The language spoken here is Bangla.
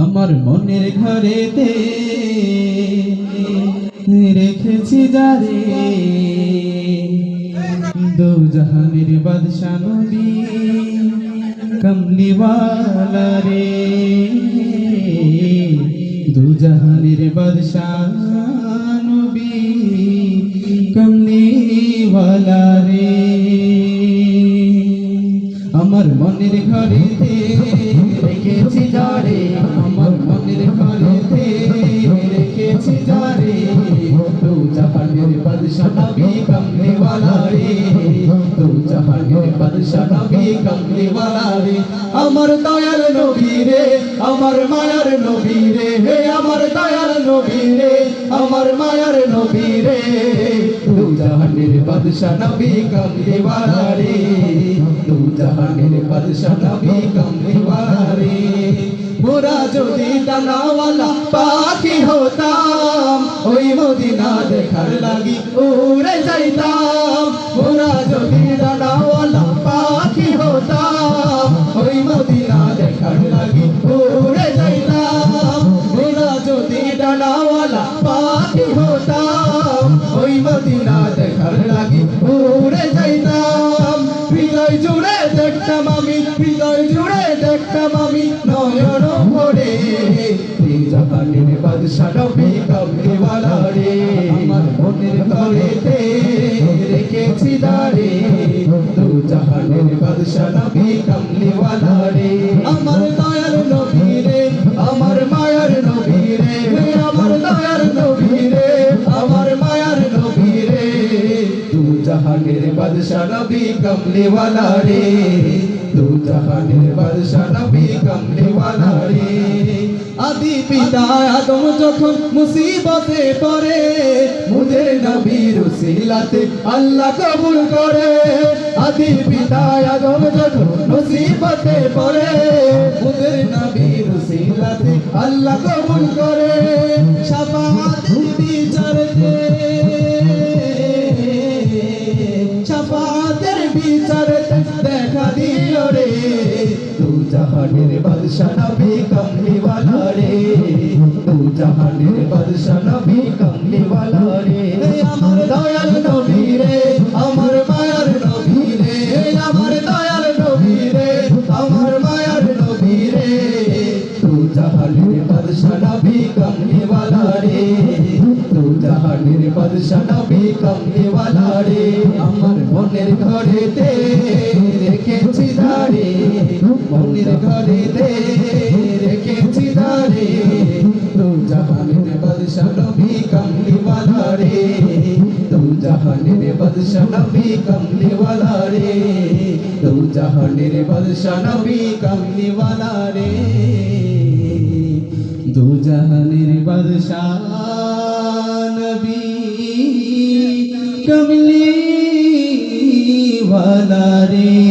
আমার মনের ঘরেতে রেখেছি যারে দো জাহানের বাদশা নবী কমলিওয়ালা রে, দো জাহানের বাদশা নবী কমলিওয়ালা রে। আমার মনের ঘরেতে রেখেছি যারে, আমার মনের ঘরেতে রেখেছি যারে দো জাহানের বাদশা নবী কমলিওয়ালা রে, দো জাহানের বাদশা নবী কমলিওয়ালা রে। আমার দয়ার নবী রে, আমার মায়ার নবী রে, হে আমার দয়ার নবী রে, আমার মায়ার নবী রে, দো জাহানের বাদশা নবী কমলিওয়ালা রে, দো জাহানের বাদশা নবী কমলিওয়ালা রে। মোরা যদি ডানাওয়ালা পাখি হতাম, ওই মদিনা দেখার লাগি উড়ে যাইতাম। মোরা যদি ডানাওয়ালা পাখি হতাম, ওই মদিনা দেখার লাগি উড়ে যাইতাম। মোরা যদি ডানাওয়ালা পাখি হতাম, ওই মদিনা দেখার লাগি উড়ে যাইতাম। হৃদয় জুড়ে দেখতাম আমি, হৃদয় জুড়ে দেখতাম আমি নয়ন ভরে জাহানের বাদশা নবী কমলিওয়ালা রে। আমার মনের ঘরেতে রেখেছি যারে দো জাহানের বাদশা নবী কমলিওয়ালা রে। আমার দয়ার নবী রে, আমার মায়ার নবী রে, আমার দয়ার নবী রে, আমার মায়ার নবী রে, দো জাহানের বাদশা নবী কমলিওয়ালা রে, দো জাহানের বাদশা নবী কমলিওয়ালা রে। আদি পিতা আদম যখন মুসিবতে পড়ে, মুদের নবীর উসিলাতে আল্লাহ কবুল করে। আদি পিতা আদম যখন মুসিবতে পড়ে, মুদের নবীর উসিলাতে আল্লাহ কবুল করে। শাফাআতের বিচারতে, শাফাআতের বিচারতে দেখা দিও রে দো জাহানের বাদশা নবী কমলিওয়ালা রে, দো জাহানের বাদশা নবী কমলিওয়ালা রে। আমার দয়াল নবী রে, আমার মায়ার নবী রে, আমার দয়াল নবী রে, আমার মায়ার নবী রে, দো জাহানের বাদশা নবী কমলিওয়ালা রে, দো জাহানের বাদশা নবী কমলিওয়ালা রে। আমার মনের ঘরেতে রেখেছি যারে, মনের ঘরেতে রেখেছি যারে দো জাহানের বাদশা নবী কমলিওয়ালা রে, দো জাহানের বাদশা নবী কমলিওয়ালা রে, দো জাহানের বাদশা নবী কমলিওয়ালা রে, দো জাহানের বাদশা নবী কমলিওয়ালা রে।